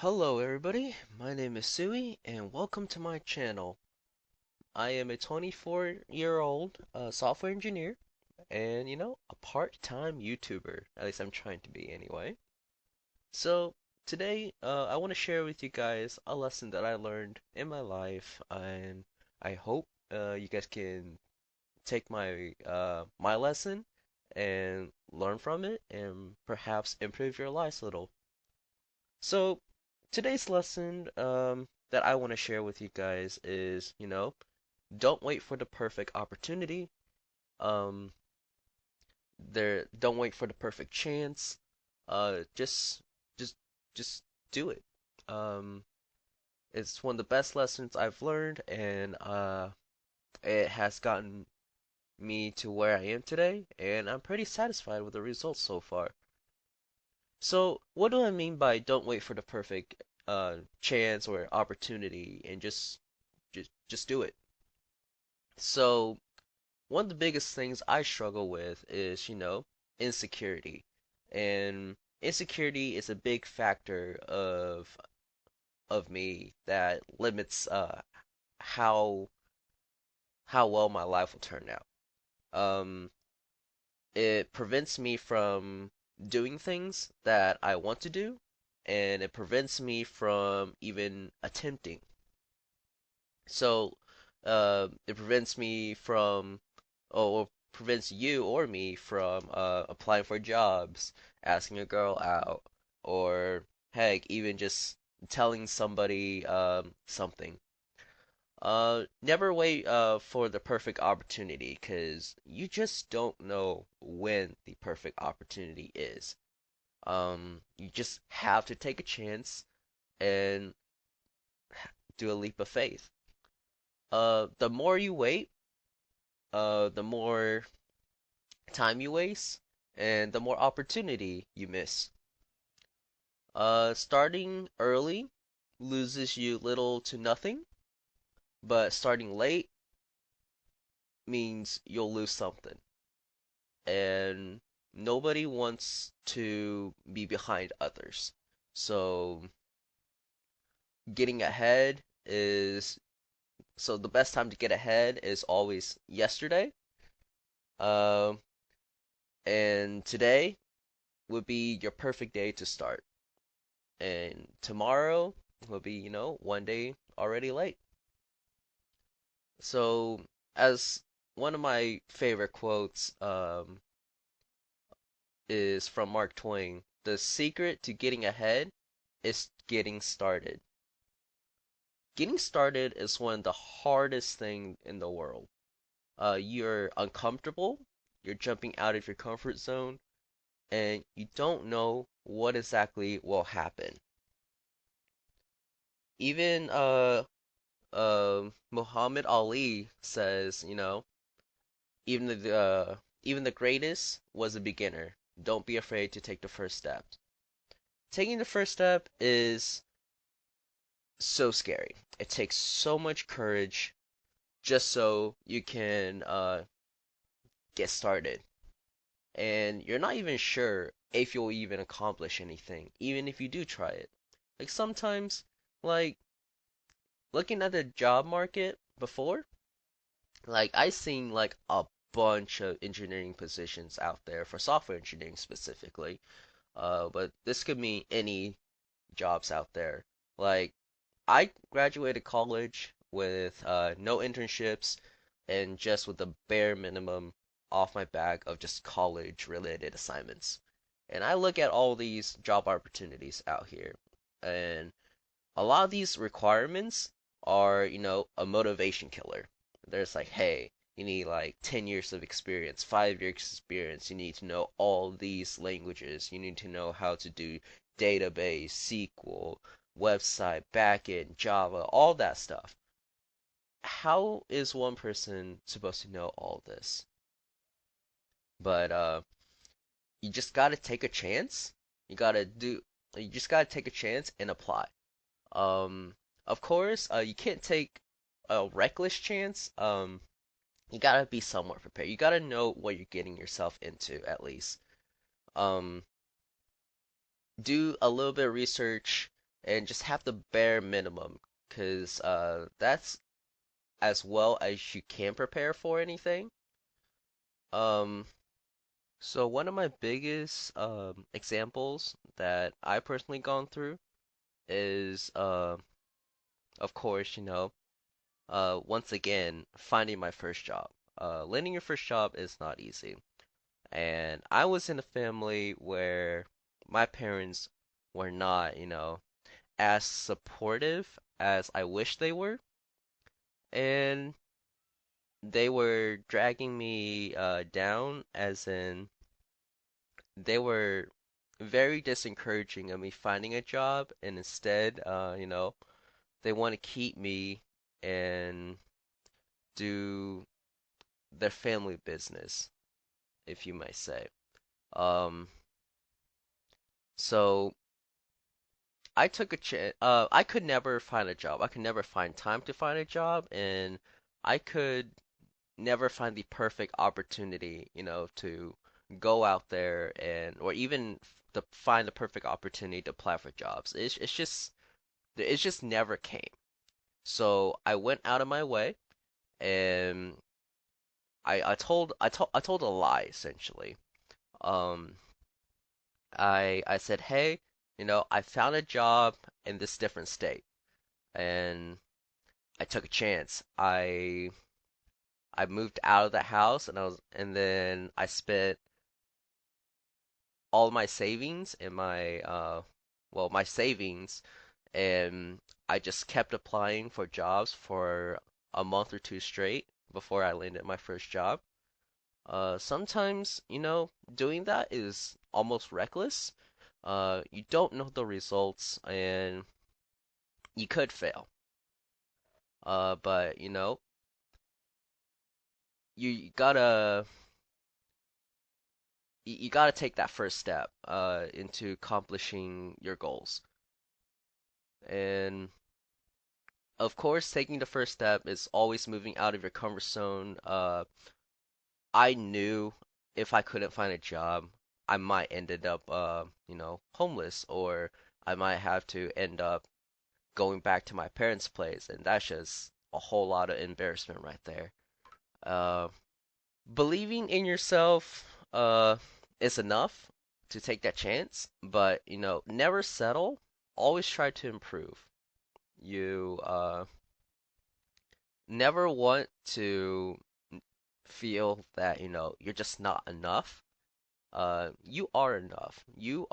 Hello everybody, my name is Sui and welcome to my channel. I am a 24-year-old software engineer and a part-time YouTuber. At least I'm trying to be anyway. So today I want to share with you guys a lesson that I learned in my life and I hope you guys can take my lesson and learn from it and perhaps improve your lives a little. So today's lesson that I want to share with you guys is, don't wait for the perfect opportunity. Um, don't wait for the perfect chance. Just, just, just do it. Um, it's one of the best lessons I've learned, and it has gotten me to where I am today, and I'm pretty satisfied with the results so far. So, what do I mean by don't wait for the perfect chance or opportunity and just do it? So, one of the biggest things I struggle with is, insecurity. And insecurity is a big factor of me that limits how how well my life will turn out. Um, it prevents me from doing things that I want to do, and it prevents me from even attempting. So, it prevents me from, or prevents you or me from applying for jobs, asking a girl out, or heck, even just telling somebody something. Never wait for the perfect opportunity because you just don't know when the perfect opportunity is. You just have to take a chance and do a leap of faith. The more you wait, the more time you waste and the more opportunity you miss. Starting early loses you little to nothing, but starting late means you'll lose something. And nobody wants to be behind others. So getting ahead is so the best time to get ahead is always yesterday. Um, and today would be your perfect day to start. And tomorrow will be, one day already late. So, as one of my favorite quotes is from Mark Twain, the secret to getting ahead is getting started. Getting started is one of the hardest things in the world. You're uncomfortable, you're jumping out of your comfort zone, and you don't know what exactly will happen. Even Muhammad Ali says, even the greatest was a beginner. Don't be afraid to take the first step. Taking the first step is so scary. It takes so much courage just so you can get started. And you're not even sure if you'll even accomplish anything, even if you do try it. Like sometimes, like looking at the job market before, like I seen like a bunch of engineering positions out there for software engineering specifically. But this could mean any jobs out there. Like I graduated college with no internships and just with the bare minimum off my back of just college related assignments. And I look at all these job opportunities out here, and a lot of these requirements are, a motivation killer. There's like, hey, you need like 10 years of experience, 5 years experience. You need to know all these languages. You need to know how to do database, SQL, website, backend, Java, all that stuff. How is one person supposed to know all this? But you just gotta take a chance. You gotta do. You just gotta take a chance and apply. Um, of course, you can't take a reckless chance. You gotta be somewhat prepared. You gotta know what you're getting yourself into at least. Um, do a little bit of research. and just have the bare minimum, because that's as well as you can prepare for anything. Um, so one of my biggest examples that I personally gone through is of course, once again, finding my first job. Landing your first job is not easy. And I was in a family where my parents were not, as supportive as I wish they were. And they were dragging me down, as in, they were very disencouraging of me finding a job. And instead, they want to keep me and do their family business, if you might say. Um, so I took a chance. I could never find a job. I could never find time to find a job, and I could never find the perfect opportunity, to go out there and, or even to find the perfect opportunity to apply for jobs. It just never came. So I went out of my way, and I told a lie essentially. Um, I said, hey, I found a job in this different state, and I took a chance. I moved out of the house, and then I spent all my savings in my savings, and I just kept applying for jobs for a month or two straight before I landed my first job. Sometimes, doing that is almost reckless. You don't know the results, and you could fail. But you gotta take that first step into accomplishing your goals. And of course, taking the first step is always moving out of your comfort zone. I knew if I couldn't find a job, I might ended up, homeless, or I might have to end up going back to my parents' place, and that's just a whole lot of embarrassment right there. Uh, Believing in yourself, is enough to take that chance, but never settle. Always try to improve. You never want to feel that you're just not enough. You are enough. You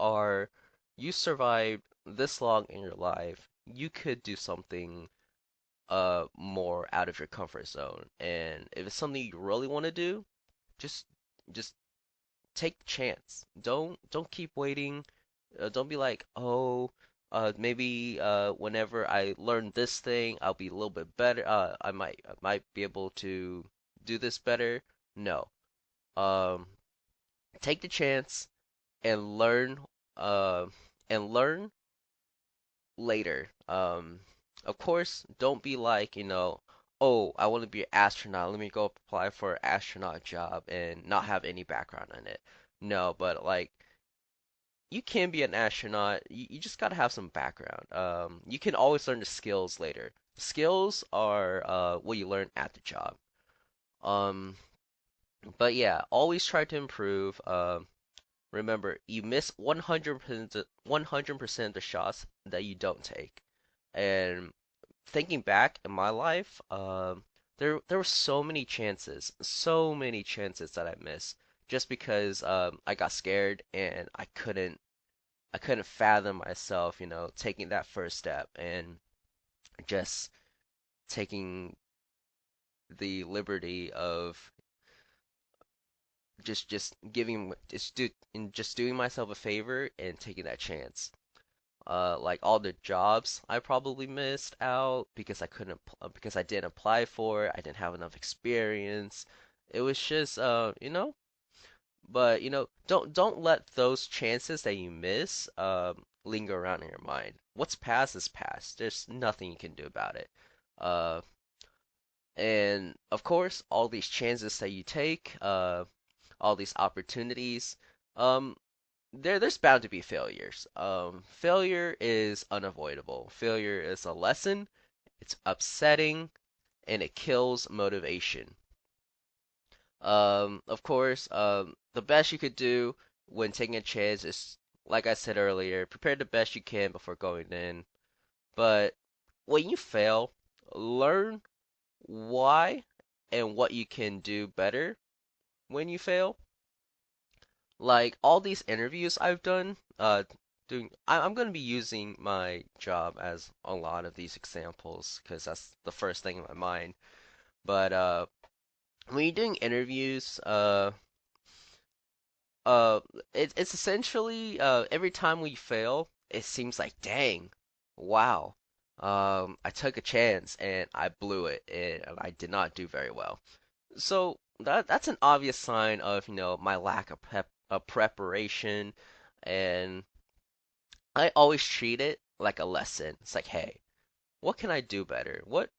survived this long in your life. You could do something more out of your comfort zone. And if it's something you really want to do, just just take the chance. Don't keep waiting. Don't be like, oh, maybe whenever I learn this thing, I'll be a little bit better. I might be able to do this better. No. Um, Take the chance and learn. Uh, and learn later. Of course, don't be like, oh, I want to be an astronaut. Let me go apply for an astronaut job and not have any background in it. No, but like, you can be an astronaut. You just gotta have some background. You can always learn the skills later. Skills are what you learn at the job. Um, but yeah, always try to improve. Remember, you miss 100% of the shots that you don't take. And thinking back in my life, there were so many chances that I missed just because I got scared and I couldn't fathom myself, taking that first step and just taking the liberty of just giving just doing myself a favor and taking that chance. Like all the jobs I probably missed out because because I didn't apply for it, I didn't have enough experience. It was just but don't let those chances that you miss linger around in your mind. What's past is past. There's nothing you can do about it. Uh, and of course, all these chances that you take, all these opportunities, um, there's bound to be failures. Failure is unavoidable. Failure is a lesson. It's upsetting and it kills motivation. Of course, the best you could do when taking a chance is, like I said earlier, prepare the best you can before going in. But when you fail, learn why and what you can do better when you fail. Like all these interviews I've done, I'm going to be using my job as a lot of these examples because that's the first thing in my mind. But when you're doing interviews, uh, it's essentially every time we fail, it seems like, dang, wow, I took a chance and I blew it and I did not do very well. So that's an obvious sign of, my lack of preparation, and I always treat it like a lesson. It's like, hey, what can I do better? What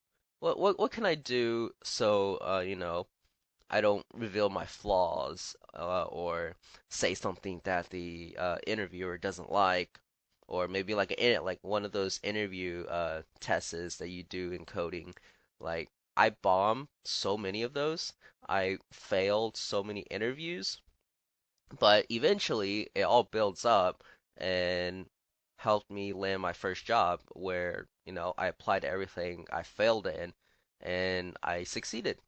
can I do so I don't reveal my flaws or say something that the interviewer doesn't like, or maybe like one of those interview tests that you do in coding. Like I bombed so many of those. I failed so many interviews, but eventually it all builds up and helped me land my first job where, I applied to everything I failed in and I succeeded.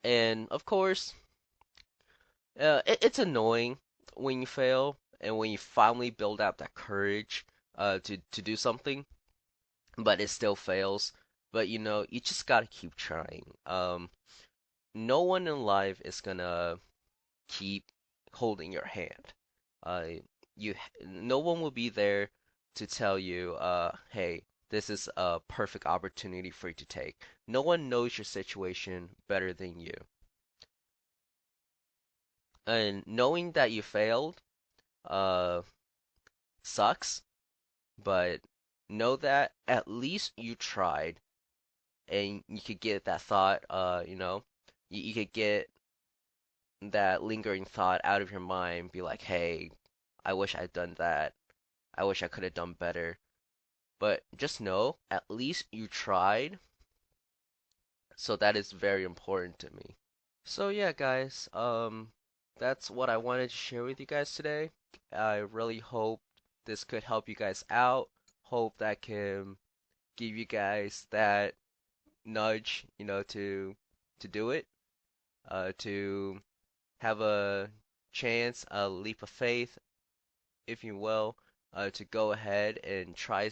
And of course, it's annoying when you fail and when you finally build up that courage to do something, but it still fails. But you just gotta keep trying. No one in life is gonna keep holding your hand. Uh, no one will be there to tell you, hey, this is a perfect opportunity for you to take. No one knows your situation better than you. And knowing that you failed, uh, sucks, but know that at least you tried and you could get that thought, you could get that lingering thought out of your mind, be like, hey, I wish I'd done that. I wish I could have done better. But just know, at least you tried, so that is very important to me. So yeah, guys, that's what I wanted to share with you guys today. I really hope this could help you guys out. Hope that can give you guys that nudge, to do it, to have a chance, a leap of faith, if you will, to go ahead and try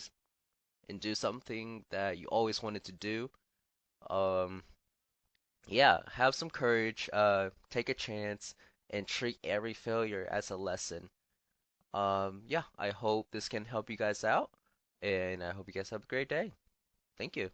and do something that you always wanted to do. Um, yeah, have some courage, take a chance, and treat every failure as a lesson. Yeah, I hope this can help you guys out, and I hope you guys have a great day. Thank you.